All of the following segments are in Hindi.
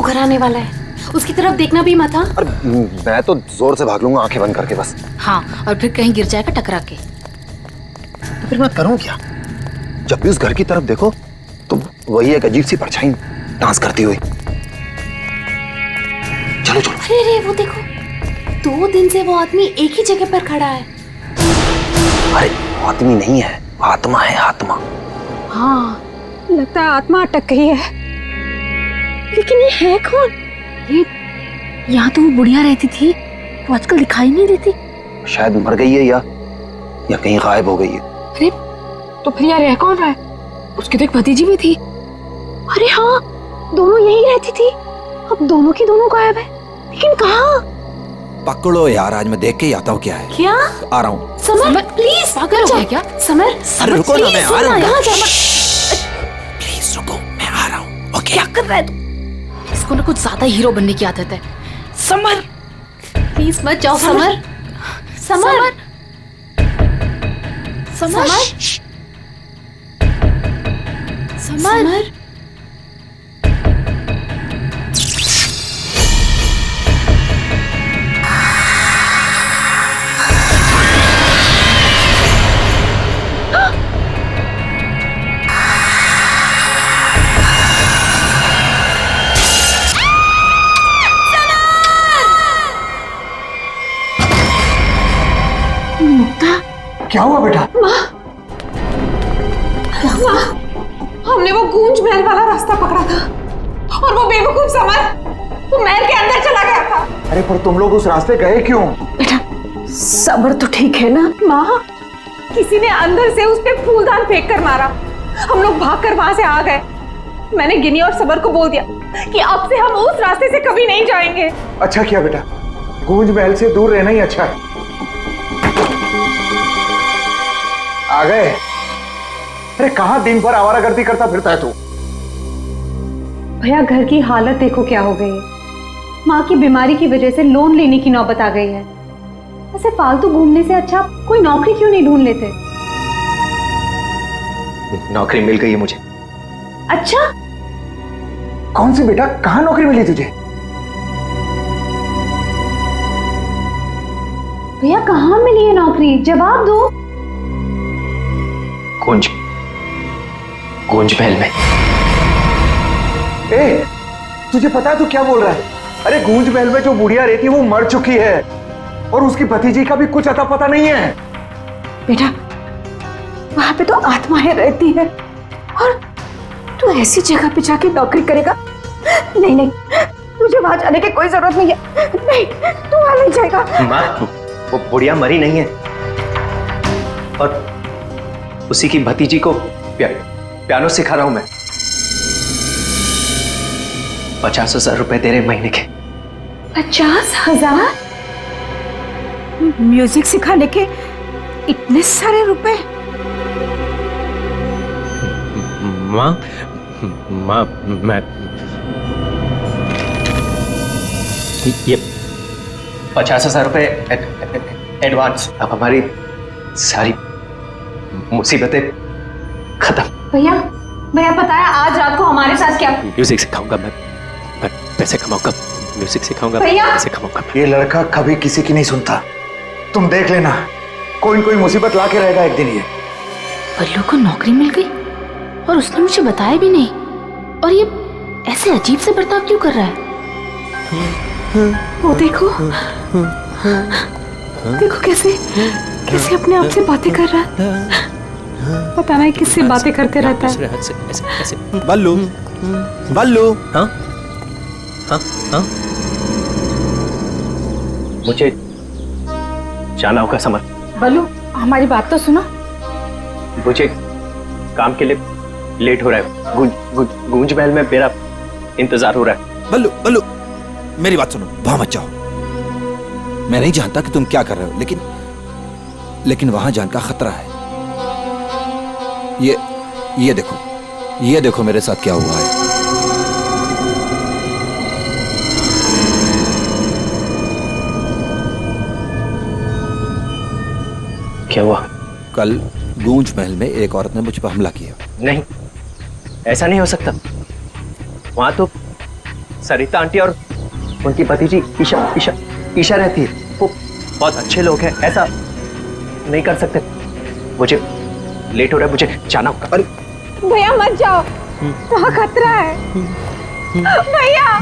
वो घर आने वाला है, उसकी तरफ देखना भी मत। हाँ, मैं तो जोर से भाग लूंगा आंखें बंद करके बस। हाँ, और फिर कहीं गिर जाएगा टकरा के। तो फिर मैं करूं क्या? जब भी उस घर की तरफ देखो तो वही एक अजीब सी परछाई डांस करती हुई। चलो चलो। अरे वो देखो, 2 दिन से वो आदमी एक ही जगह पर खड़ा है। अरे आदमी नहीं है, आत्मा है, आत्मा। हाँ, लगता है आत्मा अटक गई है। लेकिन ये है कौन? ये यहाँ तो वो बुढ़िया रहती थी, वो आजकल दिखाई नहीं देती। शायद मर गई है या कहीं गायब हो गई है। अरे तो फिर यार यह कौन रहा है? उसकी तो एक भतीजी भी थी। अरे हाँ, दोनों यही रहती थी। अब दोनों की दोनों गायब है, लेकिन कहाँ? पकड़ो यार, आज मैं देख के ही आता हूँ क्या है। क्या? आ रहा हूँ। समर प्लीज, पागल हो गया क्या? समर, अरे रुको ना, मैं आ रहा हूँ। यहाँ जा मत। प्लीज रुको, मैं आ रहा हूँ। ओके। क्या कर रहा है तू? इसको ना कुछ ज्यादा हीरो बनने की आदत है। समर प्लीज मत जाओ। Summer, summer, summer, summer. क्या हुआ बेटा? हमने वो गूंज महल वाला रास्ता पकड़ा था और वो बेवकूफ समर वो महल के अंदर चला गया था। अरे पर तुम लोग उस रास्ते गए क्यों? बेटा सबर तो ठीक है ना? माँ, किसी ने अंदर से उस पे फूलदान फेंक कर मारा। हम लोग भागकर वहां से आ गए। मैंने गिनी और सबर को बोल दिया कि अब से हम उस रास्ते से कभी नहीं जाएंगे। अच्छा किया बेटा, गूंज महल से दूर रहना ही अच्छा है। आ गए? अरे कहाँ दिन भर आवारागर्दी करता फिरता है तू? भैया घर की हालत देखो क्या हो गई है। माँ की बीमारी की वजह से लोन लेने की नौबत आ गई है। ऐसे फालतू घूमने से अच्छा कोई नौकरी क्यों नहीं ढूंढ लेते? नौकरी मिल गई है मुझे। अच्छा? कौन सी बेटा, कहाँ नौकरी मिली तुझे? भैया कहाँ मिली है नौकरी? जवाब दो। गूंज महल में। ए, तुझे पता है तू क्या बोल रहा है? अरे गूंज महल में जो बुढ़िया रहती है वो मर चुकी है और उसकी भतीजी का भी कुछ अता पता नहीं है। बेटा वहां पे तो आत्माएं रहती है और तू ऐसी जगह पे जाके नौकरी करेगा? नहीं नहीं, तुझे वहां जाने की कोई जरूरत नहीं है। नहीं, तू वहां नहीं जाएगा। माँ, वो बुढ़िया मरी नहीं है और उसी की भतीजी को पियानो सिखा रहा हूं मैं। 50,000 रुपए दे रहे महीने के। 50,000? म्यूजिक सिखाने के इतने सारे रुपए? माँ, मैं ये 50,000 रुपए एडवांस। अब हमारी सारी मुसीबतें खत्म। भैया पता है आज रात को हमारे साथ क्या? म्यूजिक सिखाऊंगा मैं पैसे कमाऊंगा। म्यूजिक सिखाऊंगा, पैसे कमाऊंगा। ये लड़का कभी किसी की नहीं सुनता, तुम देख लेना, कोई न कोई मुसीबत ला के रहेगा एक दिन ये। बल्लू को नौकरी मिल गई और उसने मुझे बताया भी नहीं, और ये ऐसे अजीब से बर्ताव क्यों कर रहा है? वो देखो देखो कैसे अपने आप से बातें कर रहा है। पता नहीं किससे बातें करते रहता है। ऐसे। बल्लू, बल्लू। हाँ हाँ हाँ, मुझे जाना होगा समर। बल्लू हमारी बात तो सुनो। मुझे काम के लिए लेट हो रहा है। गूंज महल में मेरा इंतजार हो रहा है। बल्लू, बल्लू मेरी बात सुनो, वहां मत जाओ। मैं नहीं जानता कि तुम क्या कर रहे हो, लेकिन वहां जाने का खतरा है। ये देखो मेरे साथ क्या हुआ है। क्या हुआ? कल गूंज महल में एक औरत ने मुझ पर हमला किया। नहीं, ऐसा नहीं हो सकता। वहां तो सरिता आंटी और उनकी भतीजी ईशा रहती है। वो बहुत अच्छे लोग हैं, ऐसा नहीं कर सकते। मुझे लेट हो रहा है, मुझे जाना होगा। अरे भैया मत जाओ, वहाँ खतरा है भैया।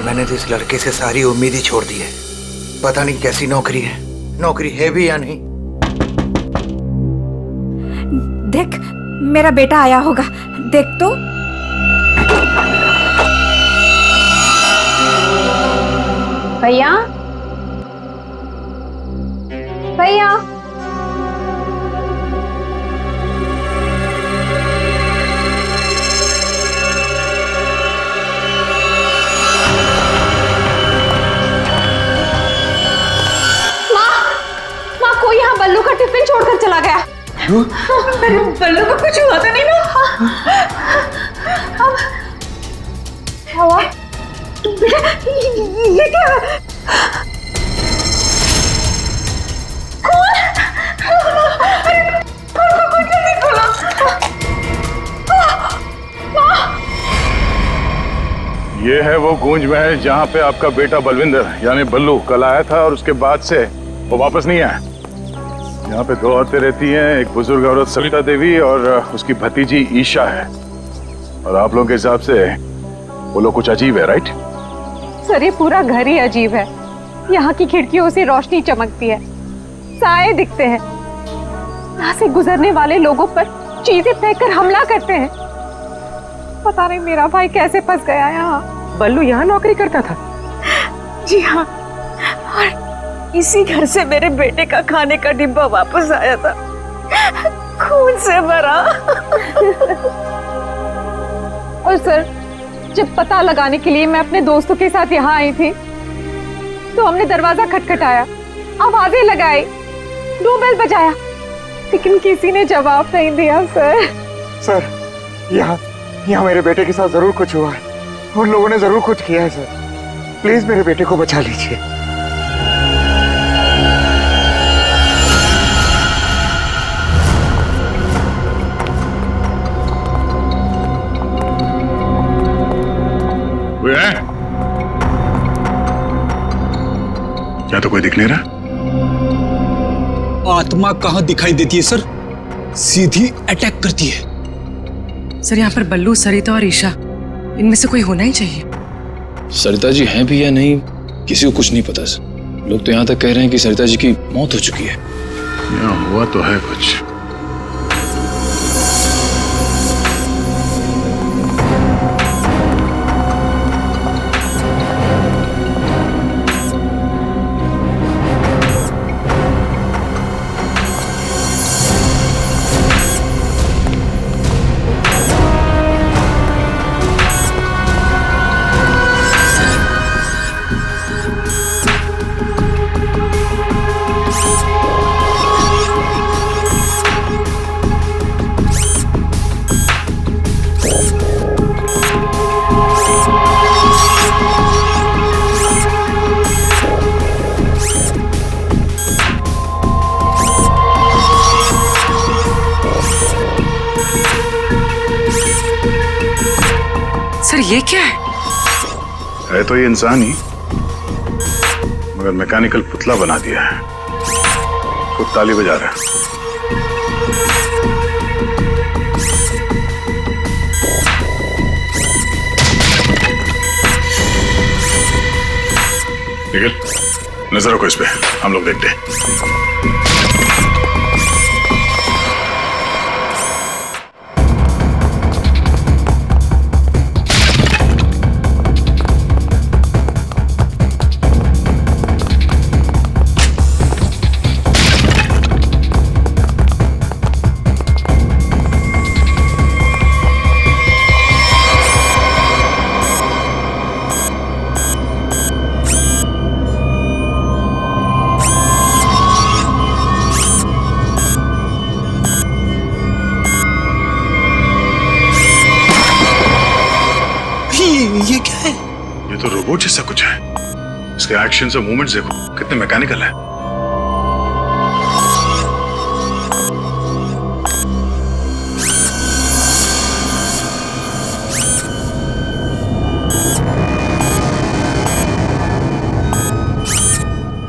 मैंने तो इस लड़के से सारी उम्मीद ही छोड़ दी है। पता नहीं कैसी नौकरी है भी या नहीं। देख, मेरा बेटा आया होगा, देख तो। भैया भैया कोई यहाँ बल्लू का टिफिन छोड़कर चला गया। मेरे बल्लू को कुछ हुआ तो नहीं ना? अब क्या हुआ? बेटा ये क्या? कौन? अरे कौन जल्दी खोलो। ये है वो गूंज महल जहाँ पे आपका बेटा बलविंदर यानी बल्लू कल आया था और उसके बाद से वो वापस नहीं आया। यहाँ पे दो औरतें रहती हैं, एक बुजुर्ग औरत सरिता देवी और उसकी भतीजी ईशा है। और आप लोगों के हिसाब से वो लोग कुछ अजीब है, राइट? सर ये पूरा घर ही अजीब है। यहाँ की खिड़कियों से रोशनी चमकती है, साए दिखते हैं, यहाँ से गुजरने वाले लोगों पर चीजें फेंककर हमला करते हैं। पता नहीं मेरा भाई कैसे फंस गया यहाँ। बल्लू यहाँ नौकरी करता था? जी हाँ, और इसी घर से मेरे बेटे का खाने का डिब्बा वापस आया था, खून से भरा। और सर जब पता लगाने के लिए मैं अपने दोस्तों के साथ यहाँ आई थी तो हमने दरवाजा खटखटाया, आवाजें लगाई, डोरबेल बजाया, लेकिन किसी ने जवाब नहीं दिया। सर यहाँ मेरे बेटे के साथ जरूर कुछ हुआ है। उन लोगों ने जरूर कुछ किया है सर। प्लीज मेरे बेटे को बचा लीजिए। क्या तो कोई दिख नहीं रहा? आत्मा कहाँ दिखाई देती है सर, सीधी अटैक करती है। सर यहाँ पर बल्लू, सरिता और ईशा, इनमें से कोई होना ही चाहिए। सरिता जी हैं भी या नहीं किसी को कुछ नहीं पता सर। लोग तो यहाँ तक कह रहे हैं कि सरिता जी की मौत हो चुकी है। यहाँ हुआ तो है कुछ। सर ये क्या है तो ये इंसान ही, मगर मैकेनिकल पुतला बना दिया है। खुद ताली बजा रहा है। निखिल, नजर रखो इस पे, हम लोग देखते हैं। ये तो रोबोट जैसा कुछ है। इसके एक्शंस और मूवमेंट्स देखो कितने मैकेनिकल है।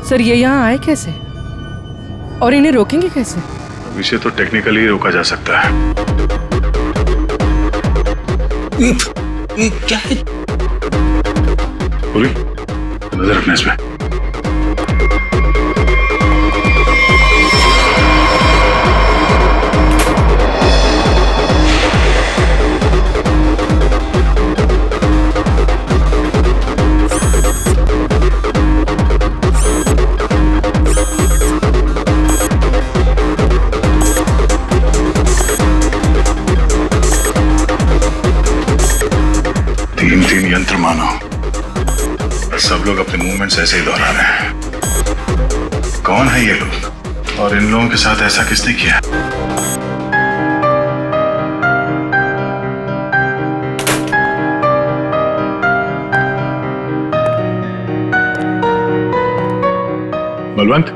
सर ये यहाँ आए कैसे और इन्हें रोकेंगे कैसे? अब इसे तो टेक्निकली रोका जा सकता है। ये क्या है? पूरी नजर रखना इस पे। तीन यंत्र मानो, सब लोग अपने मूवमेंट्स ऐसे ही दोहरा रहे हैं। कौन है ये लोग और इन लोगों के साथ ऐसा किसने किया? बलवंत,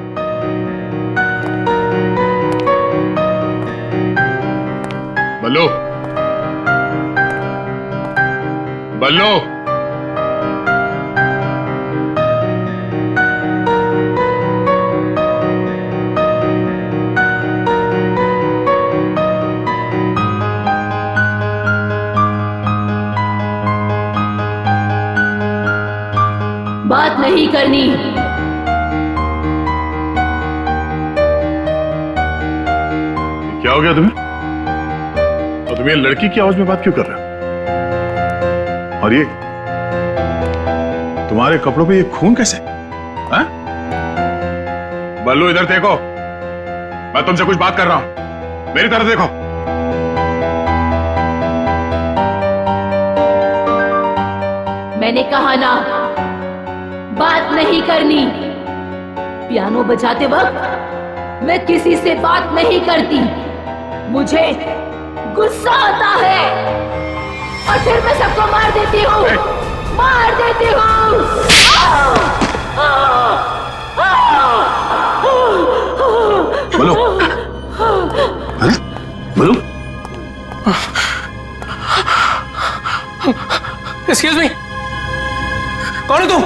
बल्लू, बल्लू, बात नहीं करनी। क्या हो गया तुम्हें? और तुम ये लड़की की आवाज में बात क्यों कर रहे हो? और ये तुम्हारे कपड़ों पे ये खून कैसे? हाँ? बल्लू इधर देखो, मैं तुमसे कुछ बात कर रहा हूं, मेरी तरफ देखो। मैंने कहा ना, बात नहीं करनी। पियानो बजाते वक्त मैं किसी से बात नहीं करती, मुझे गुस्सा आता है और फिर मैं सबको मार देती हूँ, मार देती हूँ। बोलो, बोलो। एक्सक्यूज मी, कौन हो तुम?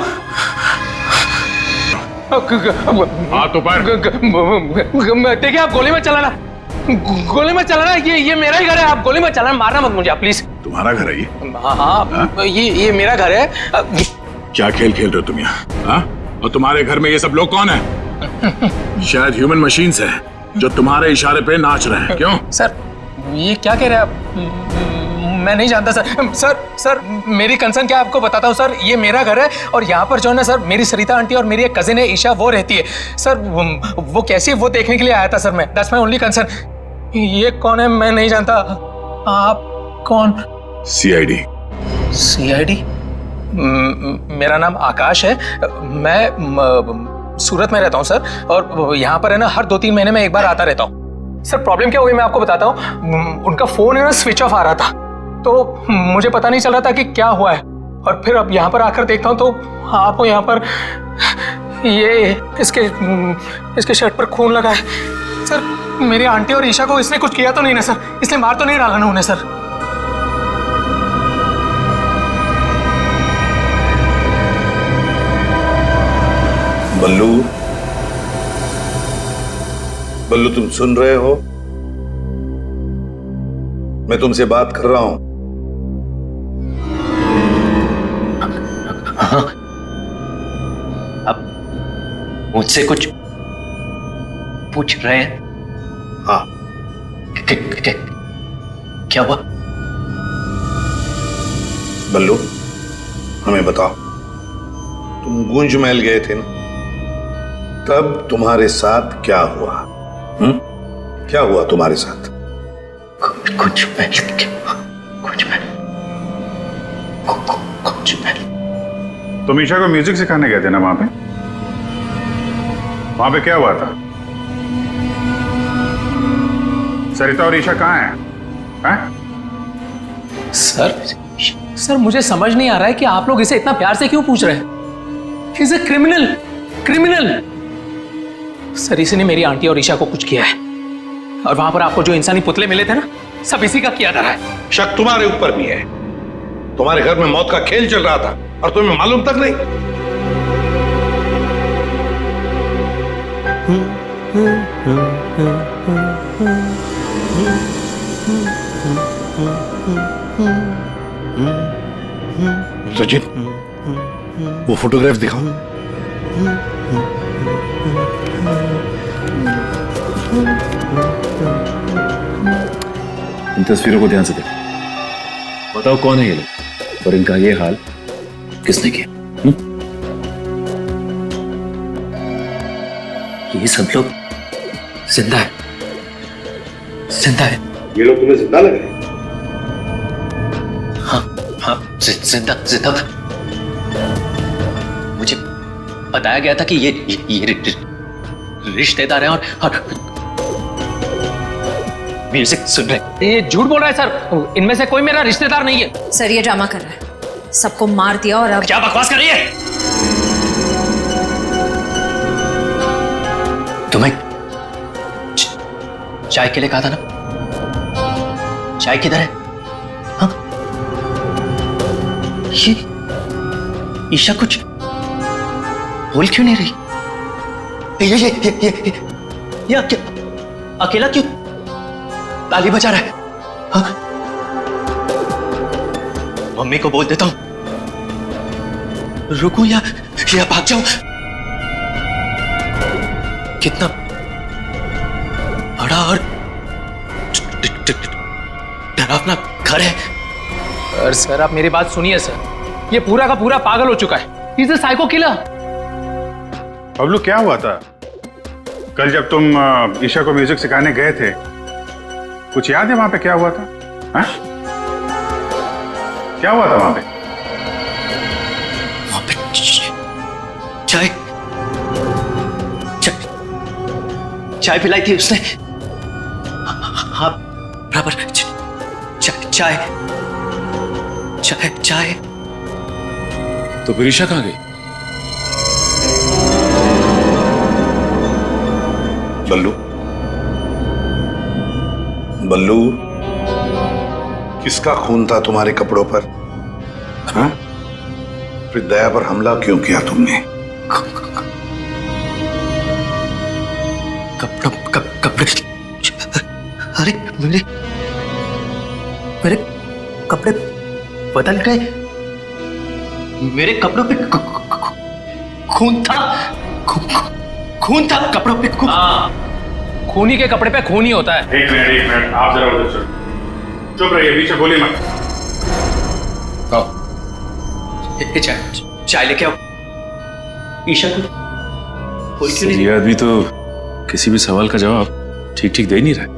हाथ ऊपर। देखिए आप गोली मत चलाना, गोली मत चलाना। ये मेरा ही घर है, आप गोली मत चलाना, मारना मत मुझे आप प्लीज। तुम्हारा घर है ये? हाँ, ये मेरा घर है। क्या खेल खेल रहे हो तुम यहाँ? हाँ? और तुम्हारे घर में ये सब लोग कौन है? शायद ह्यूमन मशीन्स है जो तुम्हारे इशारे पे नाच रहे हैं। क्यों? सर ये क्या कह रहे हैं आप? मैं नहीं जानता सर मेरी कंसर्न क्या आपको बताता हूँ सर। ये मेरा घर है और यहाँ पर जो है ना सर, मेरी सरिता आंटी और मेरी एक कजिन है ईशा, वो रहती है सर। वो कैसी है वो देखने के लिए आया था सर मैं। That's my only concern. ये कौन है मैं नहीं जानता। आप कौन? सीआईडी। सीआईडी? मेरा नाम आकाश है, मैं सूरत में रहता हूँ सर, और यहाँ पर है ना हर 2-3 महीने में एक बार आता रहता हूँ। सर प्रॉब्लम क्या हुई मैं आपको बताता हूँ। उनका फोन है ना स्विच ऑफ आ रहा था, तो मुझे पता नहीं चल रहा था कि क्या हुआ है, और फिर अब यहाँ पर आकर देखता हूँ तो आपको यहाँ पर ये इसके शर्ट पर खून लगा है। सर मेरी आंटी और ईशा को इसने कुछ किया तो नहीं ना सर? इसने मार तो नहीं डाला ना उन्हें सर? बल्लू, बल्लू तुम सुन रहे हो? मैं तुमसे बात कर रहा हूं। हाँ, अब मुझसे कुछ पूछ रहे हैं? हाँ। क्या हुआ? बल्लू हमें बताओ, तुम गुंज महल गए थे ना, तब तुम्हारे साथ क्या हुआ? क्या हुआ तुम्हारे साथ? कुछ महल। तुम ईशा को म्यूजिक सिखाने गए थे ना वहां पे क्या हुआ था? सरिता और ईशा कहाँ हैं? सर सर मुझे समझ नहीं आ रहा है कि आप लोग इसे इतना प्यार से क्यों पूछ रहे हैं। He's a criminal, criminal। Sir इसी ने मेरी आंटी और ईशा को कुछ किया है, और वहां पर आपको जो इंसानी पुतले मिले थे ना, सब इसी का किया धरा है। शक तुम्हारे ऊपर भी है। तुम्हारे घर में मौत का खेल चल रहा था और तुम्हें मालूम तक नहीं। सचिन, वो फोटोग्राफ दिखाओ। इन तस्वीरों को ध्यान से देखो, बताओ कौन है ये लोग और इनका ये हाल किसने किया? ये सब लोग जिंदा है, जिंदा है। ये लोग तुम्हें जिंदा लग रहे हैं? हाँ हाँ, जिंदा जिंदा। मुझे बताया गया था कि ये रिश्तेदार हैं और म्यूजिक सुन रहे। ये झूठ बोल रहा है सर, इनमें से कोई मेरा रिश्तेदार नहीं है। सर ये ड्रामा कर रहा है, सबको मार दिया और अब क्या बकवास कर रही है? तुम्हें चाय के लिए कहा था ना, चाय किधर है? हाँ? ये ईशा कुछ बोल क्यों नहीं रही? ये अकेला क्यों ताली बजा रहा है? हाँ? मम्मी को बोल देता हूं, रुकूं या भाग जाऊं? कितना बड़ा और डरावना घर है। सर आप मेरी बात सुनिए सर, ये पूरा का पूरा पागल हो चुका है। He's a psycho killer। Bablu क्या हुआ था कल जब तुम ईशा को म्यूजिक सिखाने गए थे? कुछ याद है वहां पे क्या हुआ था? हा? क्या हुआ था वहां पे? वहां पे चाय चाय पिलाई थी उसने। हाँ बराबर, चाय चाय चाय। तो फिर ईशा कहाँ गई? बल्लू, बल्लू, किसका खून था तुम्हारे कपड़ों पर? हाँ? फिर दया पर हमला क्यों किया तुमने? कपड़े, अरे मेरे कपड़े बदल गए। मेरे कपड़ों पे खून था, खून था कपड़ों पे। हाँ, खूनी के कपड़े पे खून ही होता है। एक मिनट, आप जरा उधर चलो। चुप रहिए, बीच में बोलिए मत। चाय लेके आओ। ईशा को ये आदमी तो किसी भी सवाल का जवाब ठीक ठीक दे नहीं रहा।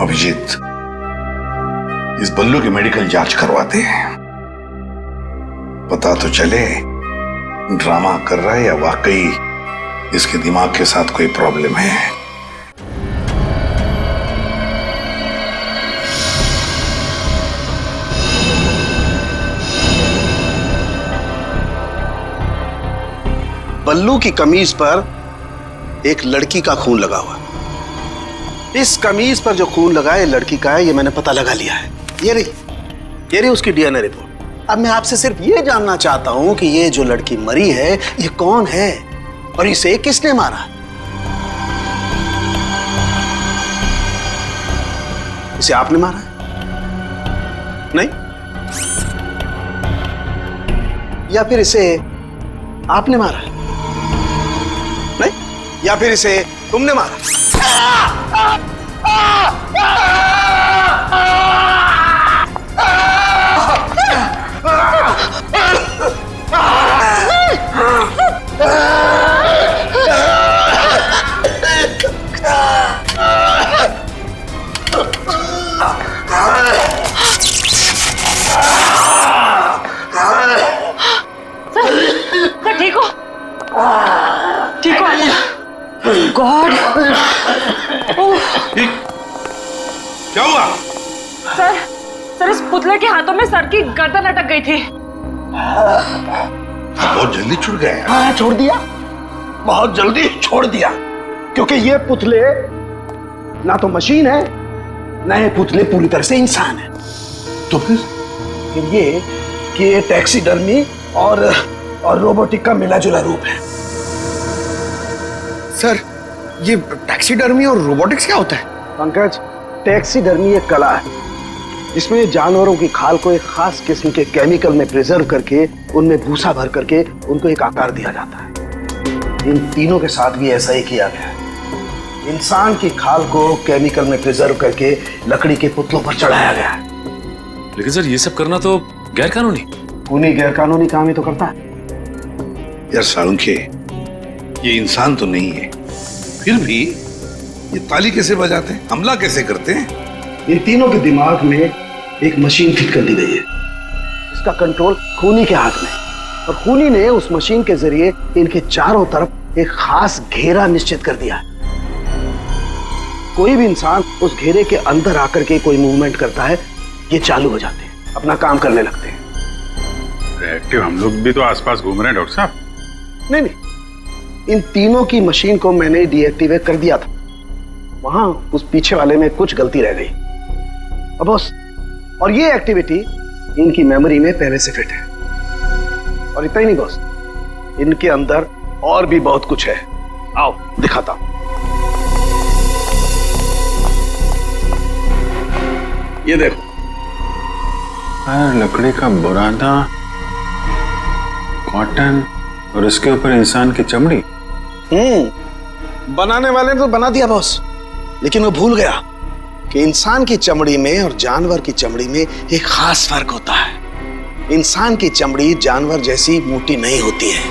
अभिजीत, इस बल्लू की मेडिकल जांच करवाते हैं, पता तो चले ड्रामा कर रहा है या वाकई इसके दिमाग के साथ कोई प्रॉब्लम है। बल्लू की कमीज पर एक लड़की का खून लगा हुआ है। इस कमीज पर जो खून लगा है लड़की का है, ये मैंने पता लगा लिया है। ये रही उसकी डीएनए रिपोर्ट। अब मैं आपसे सिर्फ ये जानना चाहता हूं कि ये जो लड़की मरी है ये कौन है और इसे किसने मारा? इसे आपने मारा है? नहीं? या फिर इसे आपने मारा है? नहीं? या फिर इसे तुमने मारा? उस पुतले के हाथों में सर की गर्दन अटक गई थी। बहुत जल्दी छुड़ गए। हाँ, छोड़ दिया, बहुत जल्दी छोड़ दिया, क्योंकि ये पुतले ना तो मशीन है, ना ये पुतले पूरी तरह से इंसान है। तो फिर ये कि ये टैक्सीडर्मी और रोबोटिक का मिला जुला रूप है। सर, ये टैक्सीडर्मी और रोबोटिक्स क्या होता है? पंकज, टैक्सीडर्मी एक कला है जिसमें जानवरों की खाल को एक खास किस्म के केमिकल में प्रिजर्व करके उनमें भूसा भर करके उनको एक आकार दिया जाता है। इन तीनों के साथ भी ऐसा ही किया गया है। इंसान की खाल को केमिकल में प्रिजर्व करके लकड़ी के पुतलों पर चढ़ाया गया है। लेकिन सर, ये सब करना तो गैर कानूनी। उन्हीं गैर कानूनी काम ही तो करता है। यार सालुंखे, ये इंसान तो नहीं है, फिर भी ये ताली कैसे बजाते हैं, हमला कैसे करते हैं? इन तीनों के दिमाग में एक मशीन फिट कर दी गई है। इसका कंट्रोल खूनी के हाथ में है और खूनी ने उस मशीन के जरिए इनके चारों तरफ एक खास घेरा निश्चित कर दिया है। कोई भी इंसान उस घेरे के अंदर आकर के कोई मूवमेंट करता है, ये चालू हो जाते हैं, अपना काम करने लगते हैं। एक्टिव हम लोग भी तो आसपास घूम रहे हैं डॉक्टर साहब। नहीं, इन तीनों की मशीन को मैंने डीएक्टिवेट कर दिया था। वहां उस पीछे वाले में कुछ गलती रह गई। अब बॉस, और ये एक्टिविटी इनकी मेमोरी में पहले से फिट है। और इतना ही नहीं बॉस, इनके अंदर और भी बहुत कुछ है। आओ दिखाता हूं। ये देखो, लकड़ी का बुरादा, कॉटन और उसके ऊपर इंसान की चमड़ी। बनाने वाले ने तो बना दिया बॉस, लेकिन वो भूल गया कि इंसान की चमड़ी में और जानवर की चमड़ी में एक खास फर्क होता है। इंसान की चमड़ी जानवर जैसी मोटी नहीं होती है,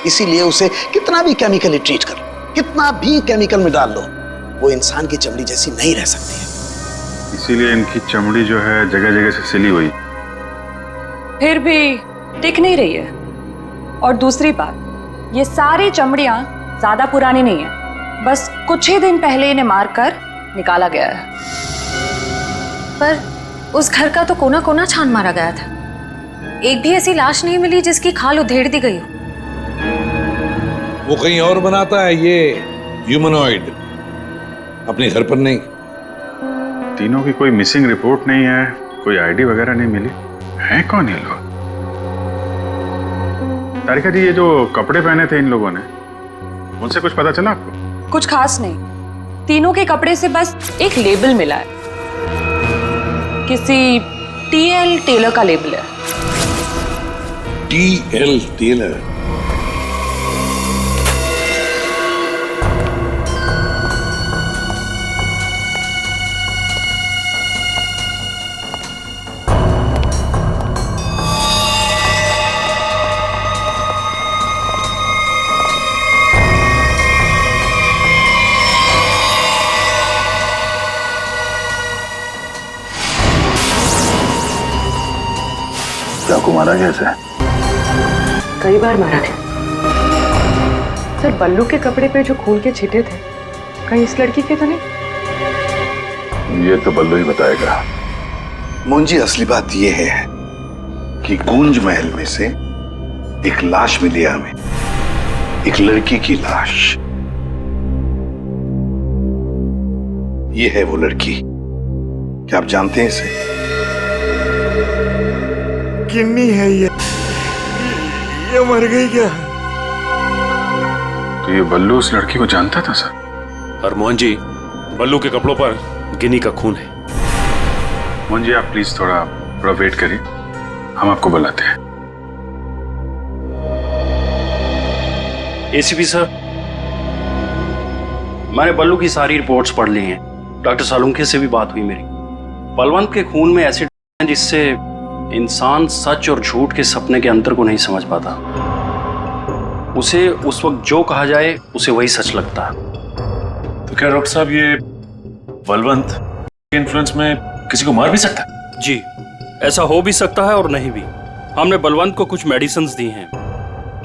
इसीलिए उसे कितना भी केमिकली ट्रीट कर लो, कितना भी केमिकल में डाल लो, वो इंसान की चमड़ी जैसी नहीं रह सकती है। इसीलिए इनकी चमड़ी जो है जगह जगह से सिली हुई। फिर भी टिक नहीं रही है। और दूसरी बात, ये सारी चमड़ियां ज्यादा पुरानी नहीं है, बस कुछ ही दिन पहले इन्हें मारकर निकाला गया है। पर उस घर का तो कोना कोना छान मारा गया था, एक भी ऐसी लाश नहीं मिली जिसकी खाल उधेड़ दी गई हो। वो कहीं और बनाता है, ये ह्यूमनॉइड, अपने घर पर नहीं। तीनों की कोई मिसिंग रिपोर्ट नहीं है, कोई आईडी वगैरह नहीं मिली। है कौन ये लोग? तारिका जी, ये जो कपड़े पहने थे इन लोगों ने, उनसे कुछ पता चला आपको? कुछ खास नहीं, तीनों के कपड़े से बस एक लेबल मिला है, किसी टीएल टेलर का लेबल है। TL Taylor? चाकू मारा कैसे? कई बार मारा गया। सर, बल्लू के कपड़े पे जो खून के छींटे थे, कहीं इस लड़की के तो नहीं? ये तो बल्लू ही बताएगा। मुंजी, असली बात ये है कि गूंज महल में से एक लाश मिली है हमें, एक लड़की की लाश। ये है वो लड़की। क्या आप जानते हैं इसे? किन्नी है ये मर गई क्या? तो ये बल्लू उस लड़की को जानता था सर? और मोहन जी, बल्लू के कपड़ों पर गिनी का खून है। मोहन जी, आप प्लीज थोड़ा वेट करिए, हम आपको बुलाते हैं। एसीपी सर, मैंने बल्लू की सारी रिपोर्ट्स पढ़ ली हैं। डॉक्टर सालुंखे से भी बात हुई मेरी। बलवंत के खून में एसिड है जिससे इंसान सच और झूठ के सपने के अंतर को नहीं समझ पाता। उसे उस वक्त जो कहा जाए उसे वही सच लगता है। तो क्या डॉक्टर साहब, ये बलवंत के इन्फ्लुएंस में किसी को मार भी सकता है? जी, ऐसा हो भी सकता है और नहीं भी। हमने बलवंत को कुछ मेडिसिन्स दी हैं।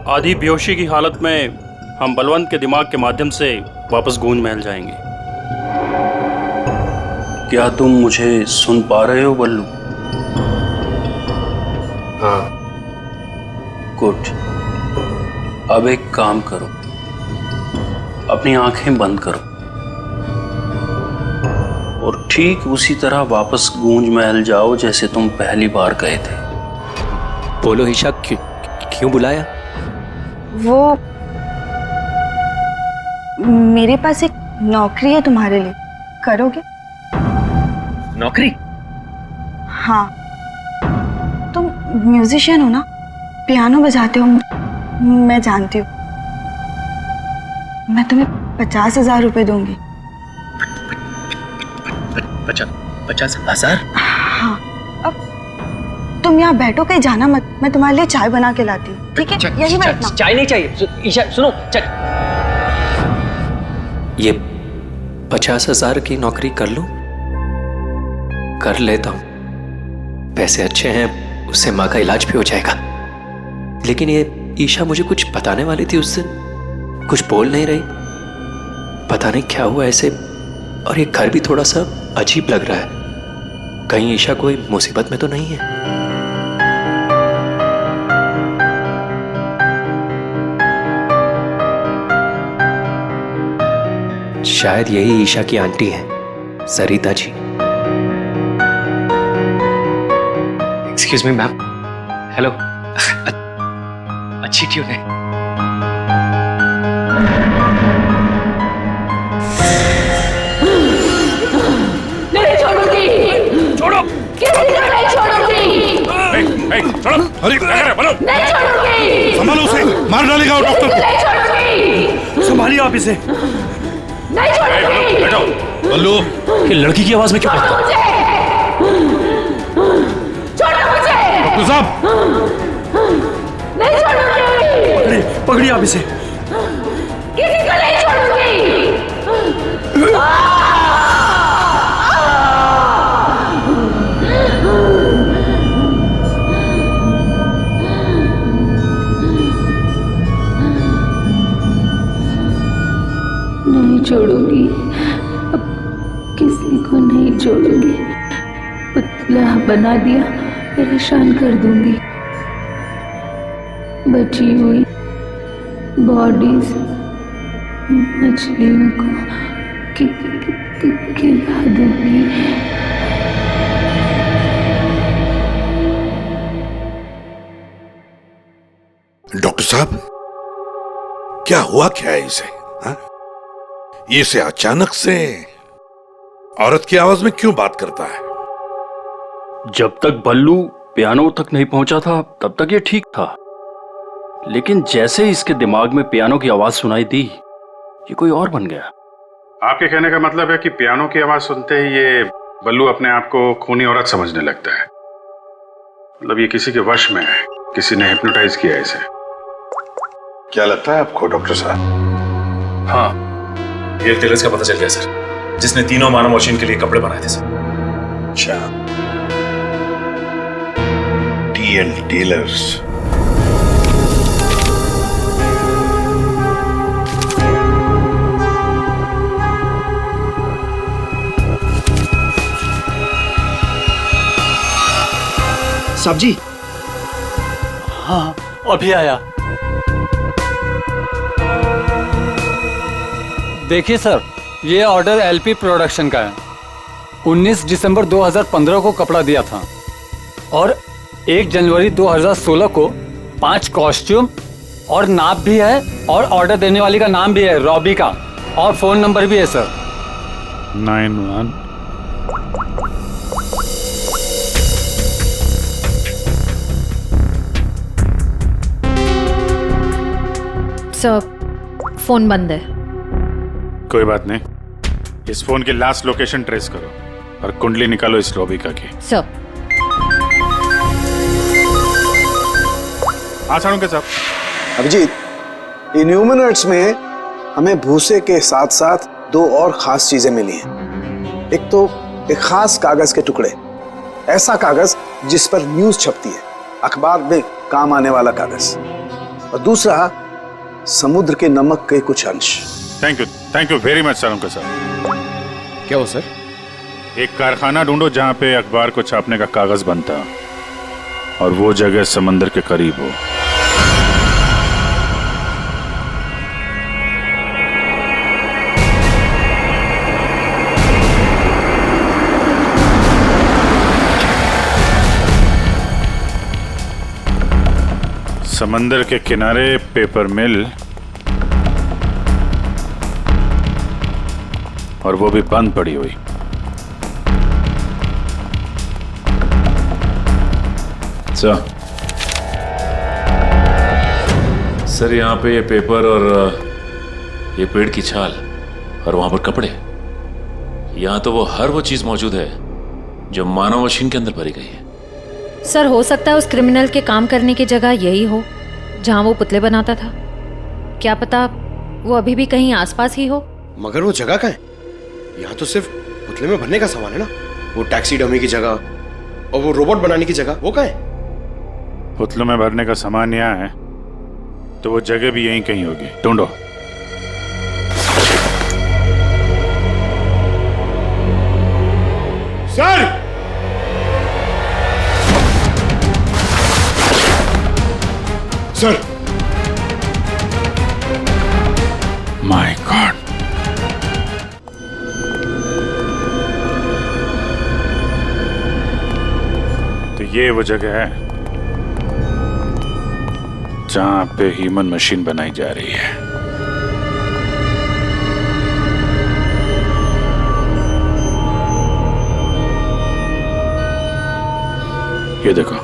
आधी बेहोशी की हालत में हम बलवंत के दिमाग के माध्यम से वापस गूंज महल जाएंगे। क्या तुम मुझे सुन पा रहे हो बल्लू? गुड। अब एक काम करो, अपनी आंखें बंद करो और ठीक उसी तरह वापस गूंज महल जाओ जैसे तुम पहली बार गए थे। बोलो ईशा, क्यों बुलाया? वो मेरे पास एक नौकरी है तुम्हारे लिए, करोगे? नौकरी? हाँ, तुम म्यूजिशियन हो ना, पियानो बजाते हो, मैं जानती हूँ। मैं तुम्हें 50,000 रुपए दूंगी। 50,000? हाँ, अब तुम यहाँ बैठो, कहीं जाना मत, मैं तुम्हारे लिए चाय बना के लाती हूँ, ठीक है? यही बैठना। चाय नहीं चाहिए ईशा, सुनो। ये 50,000 की नौकरी कर लूं? कर लेता हूं, पैसे अच्छे हैं, उससे माँ का इलाज भी हो जाएगा। लेकिन ये ईशा मुझे कुछ बताने वाली थी उस दिन, कुछ बोल नहीं रही, पता नहीं क्या हुआ ऐसे। और ये घर भी थोड़ा सा अजीब लग रहा है, कहीं ईशा कोई मुसीबत में तो नहीं है? शायद यही ईशा की आंटी है, Sarita ji. Excuse me ma'am. Hello. अच्छी ट्यून है। नहीं छोड़ूंगी। छोड़ो। किसी को नहीं छोड़ूंगी। छोड़ो। अरे क्या कर रहे हो? बोलो। नहीं छोड़ूंगी। संभालो उसे, मार डालेगा डॉक्टर को। नहीं छोड़ूंगी। संभालिए आप इसे। नहीं छोड़ूंगी। बैठो। बल्लू, ये लड़की की आवाज में क्यों छोड़ो मुझे। छोड़ो मुझे। डॉक्टर साहब। नहीं छोड़ूंगी। पकड़िए आप इसे। किसी को नहीं छोड़ूंगी। नहीं छोड़ूंगी, अब किसी को नहीं छोड़ूंगी। पुतला बना दिया, परेशान कर दूंगी। बची हुई बॉडीज मछलियों को खिला दूंगी। डॉक्टर साहब, क्या हुआ क्या है इसे? हाँ? ये से अचानक से औरत की आवाज में क्यों बात करता है? जब तक बल्लू पियानो तक नहीं पहुंचा था तब तक ये ठीक था, लेकिन जैसे ही इसके दिमाग में पियानो की आवाज सुनाई दी, ये कोई और बन गया। आपके कहने का मतलब है कि पियानो की आवाज सुनते ही ये बल्लू अपने आप को खूनी औरत समझने लगता है। मतलब ये किसी के वश में है, किसी ने हिप्नोटाइज किया है इसे। क्या लगता है आपको डॉक्टर साहब? हाँ, ये टेलर्स का पता चल गया सर, जिसने तीनों मानव मशीन के लिए कपड़े बनाए थे सर। अच्छा, टी.एल. टेलर्स। सब्जी? हाँ, अभी आया। देखिए सर, ये ऑर्डर एलपी प्रोडक्शन का है। 19 दिसंबर 2015 को कपड़ा दिया था और 1 जनवरी 2016 को 5 कॉस्ट्यूम और नाप भी है, और ऑर्डर देने वाली का नाम भी है, रॉबी का, और फोन नंबर भी है सर। 91 सर, फोन बंद है। कोई बात नहीं, इस फोन की लास्ट लोकेशन ट्रेस करो और कुंडली निकालो इस रॉबिका की। सर। हाँ सारुण के साहब। अभिजीत, इन ह्यूमन अर्ट्स में हमें भूसे के साथ साथ 2 और खास चीजें मिली हैं। एक तो एक खास कागज के टुकड़े, ऐसा कागज जिस पर न्यूज छपती है, अखबार में काम आने वाला कागज, और दूसरा समुद्र के नमक के कुछ अंश। थैंक यू वेरी मच सारुण के साहब। क्या हो सर? एक कारखाना ढूंढो जहां पे अखबार को छापने का कागज बनता और वो जगह समंदर के करीब हो। समंदर के किनारे पेपर मिल, और वो भी बंद पड़ी हुई। सर यहाँ पे ये पेपर और ये पेड़ की छाल और वहां पर कपड़े, यहाँ तो हर वो चीज मौजूद है जो मानव मशीन के अंदर भरी गई है। सर हो सकता है उस क्रिमिनल के काम करने की जगह यही हो जहां वो पुतले बनाता था। क्या पता वो अभी भी कहीं आसपास ही हो। मगर वो जगह कहाँ है? यहाँ तो सिर्फ पुतले में भरने का सामान है ना। वो टैक्सी डमी की जगह और वो रोबोट बनाने की जगह, वो कहाँ है? पुतलों में भरने का सामान यहाँ है तो वो जगह भी यहीं कहीं होगी। ढूंढो। सर! सर! माय गॉड, तो ये वो जगह है जहां पे ह्यूमन मशीन बनाई जा रही है। ये देखो,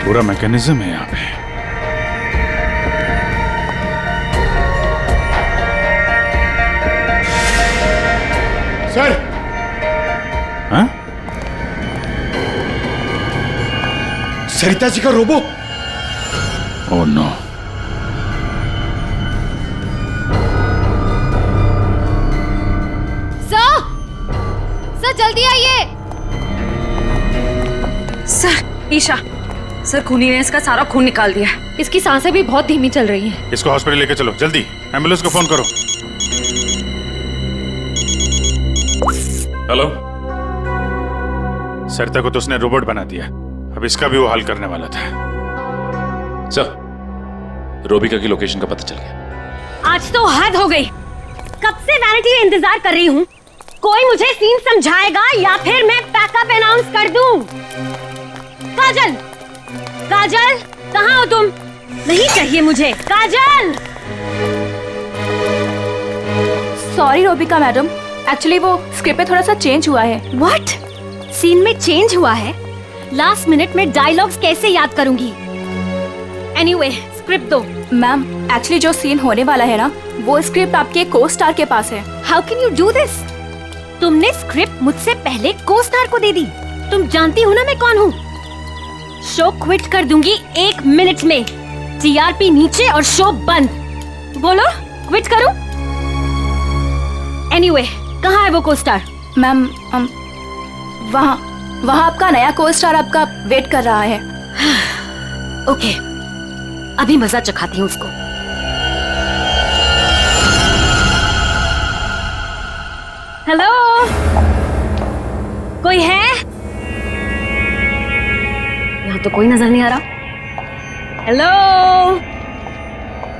पूरा मैकेनिज्म है यहाँ पे। सर! हाँ? सरिता जी का रोबो। Oh no. सर जल्दी आइए। सर, ईशा, सर खूनी ने इसका सारा खून निकाल दिया। इसकी सांसें भी बहुत धीमी चल रही हैं। इसको हॉस्पिटल लेके चलो जल्दी। एम्बुलेंस को फोन करो। हेलो। सरिता को तो उसने रोबोट बना दिया, अब इसका भी वो हल करने वाला था। सर, रोबिका की लोकेशन का पता चल गया। आज तो हद हो गई। कब से वैनिटी का इंतजार कर रही हूँ। कोई मुझे सीन समझाएगा या फिर मैं पैकअप अनाउंस कर दूं। काजल, काजल, कहाँ हो तुम? नहीं चाहिए मुझे। काजल! सॉरी रोबिका मैडम, एक्चुअली वो स्क्रिप्ट में थोड़ा सा चेंज हुआ है। व्हाट? सीन में चेंज हुआ है? लास्ट मिनट में डायलॉग्स कैसे याद करूंगी? एनीवे, स्क्रिप्ट दो। मैम, एक्चुअली जो सीन होने वाला है ना, वो स्क्रिप्ट आपके को स्टार के पास है। How can you do this? तुमने स्क्रिप्ट मुझसे पहले को स्टार को दे दी। तुम जानती हो ना मैं कौन हूँ। शो क्विट कर दूंगी 1 मिनट में। टीआरपी नीचे और शो बंद। बोलो, क्विट करूं? एनीवे, कहाँ है वो को स्टार? मैम, वहाँ आपका नया को स्टार आपका वेट कर रहा है। ओके, अभी मजा चखाती हूँ उसको। हेलो, कोई है? यहाँ तो कोई नजर नहीं आ रहा। हेलो,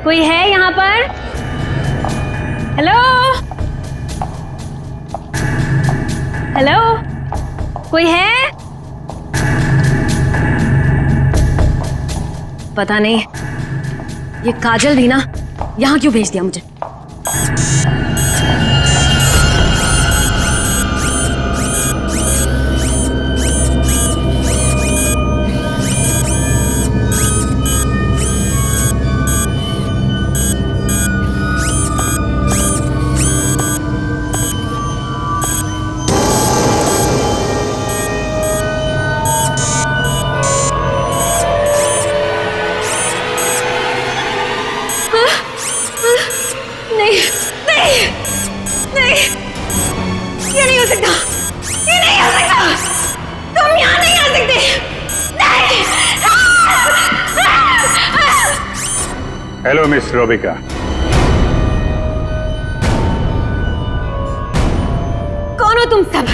कोई है यहाँ पर? हेलो, हेलो, कोई है? पता नहीं ये काजल भी ना यहाँ क्यों भेज दिया मुझे। Hello miss Robika. कौन हो तुम सब?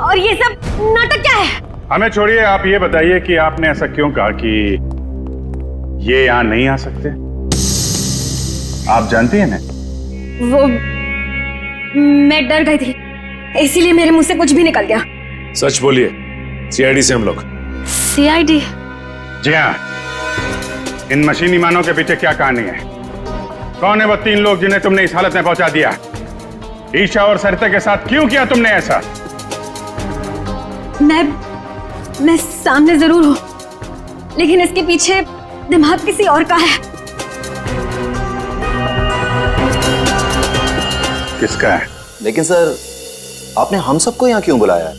और ये सब नाटक क्या है? हमें छोड़िए, आप ये बताइए कि आपने ऐसा क्यों कहा कि ये यहाँ नहीं आ सकते? आप जानती हैं ना? वो मैं डर गई थी, इसीलिए मेरे मुंह से कुछ भी निकल गया। सच बोलिए, सीआईडी से हम लोग। सीआईडी? जी हाँ। इन मशीनी मानव के पीछे क्या कहानी है? कौन है वो 3 लोग जिन्हें तुमने इस हालत में पहुंचा दिया? ईशा और सरिता के साथ क्यों किया तुमने ऐसा? मैं सामने जरूर हूं, लेकिन इसके पीछे दिमाग किसी और का है। किसका है? लेकिन सर, आपने हम सबको यहाँ क्यों बुलाया है?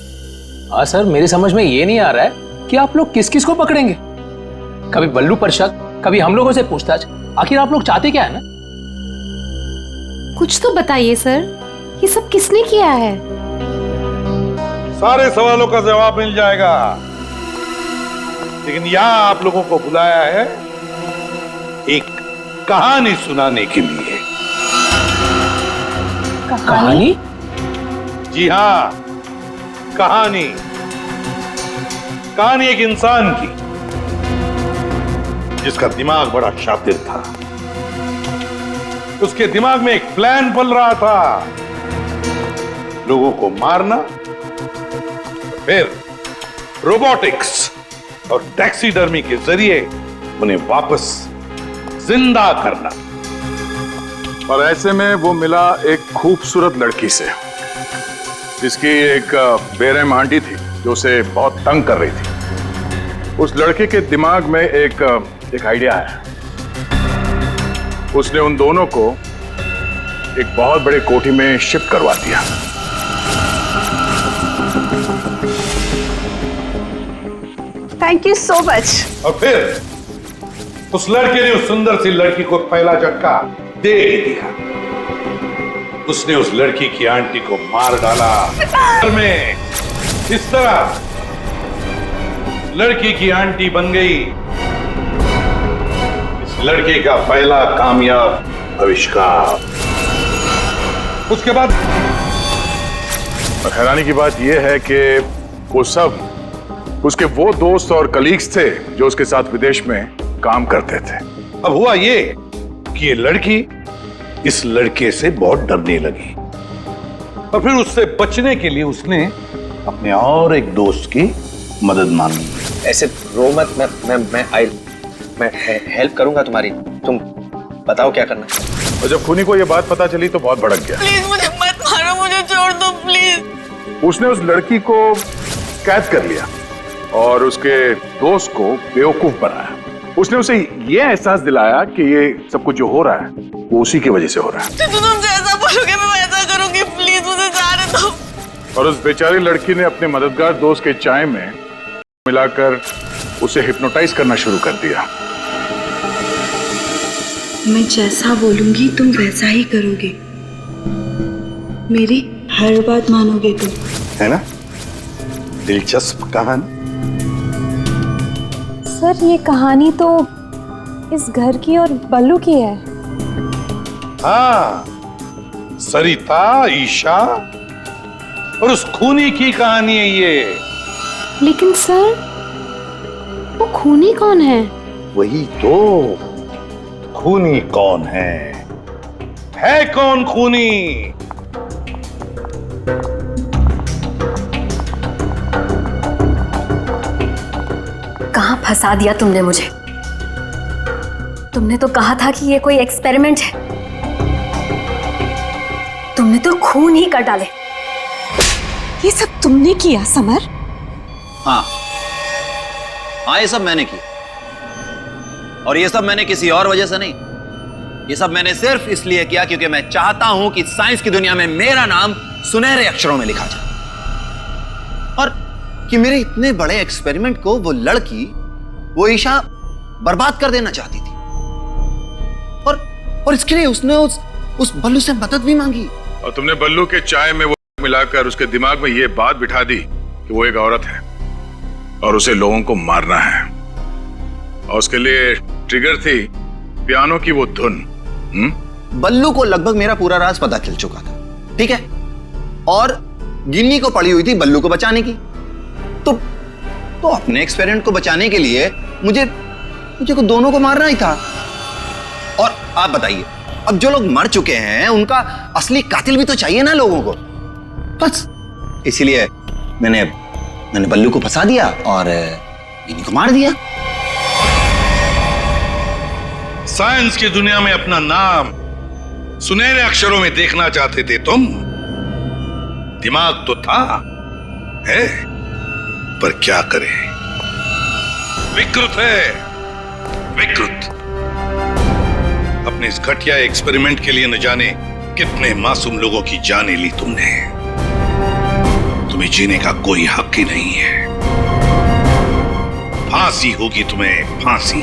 हाँ सर, मेरी समझ में ये नहीं आ रहा है कि आप लोग किस किस को पकड़ेंगे। कभी बल्लू पर शक, कभी हम लोगों से पूछताछ। आखिर आप लोग चाहते क्या है ना? कुछ तो बताइए सर, ये सब किसने किया है? सारे सवालों का जवाब मिल जाएगा, लेकिन यहां आप लोगों को बुलाया है एक कहानी सुनाने के लिए। कहानी? जी हाँ, कहानी। कहानी एक इंसान की जिसका दिमाग बड़ा शातिर था। उसके दिमाग में एक प्लान पल रहा था, लोगों को मारना, फिर रोबोटिक्स और टैक्सीडर्मी के जरिए उन्हें वापस जिंदा करना। और ऐसे में वो मिला एक खूबसूरत लड़की से, जिसकी एक बेरहम आंटी थी जो उसे बहुत तंग कर रही थी। उस लड़के के दिमाग में एक आइडिया है। उसने उन दोनों को एक बहुत बड़े कोठी में शिफ्ट करवा दिया। Thank you so much. और फिर उस लड़के ने उस सुंदर सी लड़की को पहला झटका दे दिया। उसने उस लड़की की आंटी को मार डाला। घर में इस तरह लड़की की आंटी बन गई इस लड़के का पहला कामयाब आविष्कार। उसके बाद हैरानी की बात यह है कि वो सब उसके वो दोस्त और कलीग्स थे जो उसके साथ विदेश में काम करते थे। अब हुआ ये कि ये लड़की इस लड़के से बहुत डरने लगी और फिर उससे बचने के लिए उसने अपने और एक दोस्त की मदद मांगी। ऐसे रो मत, मैं हेल्प करूंगा तुम्हारी। तुम बताओ क्या करना है। और जब खूनी को ये बात पता चली तो बहुत भड़क गया। प्लीज मुझे मत मारो, मुझे छोड़ दो प्लीज। उसने उस लड़की को कैद कर लिया और उसके दोस्त को बेवकूफ बनाया। उसने उसे ये एहसास दिलाया कि ये सब कुछ जो हो रहा है वो उसी की वजह से हो रहा है। तो तुम जैसा बोलोगे मैं वैसा करूंगी, प्लीज मुझे जाने दो। और उस बेचारी लड़की ने अपने मददगार दोस्त के चाय में मिलाकर उसे हिप्नोटाइज करना शुरू कर दिया। मैं जैसा बोलूंगी तुम वैसा ही करोगे, मेरी हर बात मानोगे तुम, है ना? दिलचस्प कहानी। सर ये कहानी तो इस घर की और बल्लू की है। हाँ, सरिता, ईशा और उस खूनी की कहानी है ये। लेकिन सर वो खूनी कौन है? वही तो, खूनी कौन है कौन खूनी? कहां फंसा दिया तुमने मुझे? तुमने तो कहा था कि ये कोई एक्सपेरिमेंट है, तुमने तो खून ही कर डाले। ये सब तुमने किया समर? हाँ, ये सब मैंने किया। और ये सब मैंने किसी और वजह से नहीं, ये सब मैंने सिर्फ इसलिए किया क्योंकि मैं चाहता हूं कि साइंस की दुनिया में मेरा नाम सुनहरे अक्षरों में लिखा जाए और कि मेरे इतने बड़े एक्सपेरिमेंट को वो लड़की, वो ईशा बर्बाद कर देना चाहती थी। और इसके लिए उसने उस बल्लू से मदद भी मांगी। और तुमने बल्लू के चाय में वो मिलाकर उसके दिमाग में ये बात बिठा दी कि वो एक औरत है और उसे लोगों को मारना है। और उसके लिए ट्रिगर थी पियानो की वो धुन। बल्लू को लगभग मेरा पूरा राज पता चल चुका था, ठीक है? और गिन्नी को पड़ी हुई थी बल्लू को बचाने की। तो अपने एक्सपेरिमेंट को बचाने के लिए मुझे को दोनों को मारना ही था। और आप बताइए, अब जो लोग मर चुके हैं उनका असली कातिल भी तो चाहिए ना लोगों को। बस इसीलिए मैंने बल्लू को फंसा दिया और इन्हीं को मार दिया। साइंस की दुनिया में अपना नाम सुनहरे अक्षरों में देखना चाहते थे तुम। दिमाग तो था है, पर क्या करें, विकृत है, विकृत। अपने इस घटिया एक्सपेरिमेंट के लिए न जाने कितने मासूम लोगों की जानें ली तुमने। तुम्हें जीने का कोई हक ही नहीं है। फांसी होगी तुम्हें, फांसी।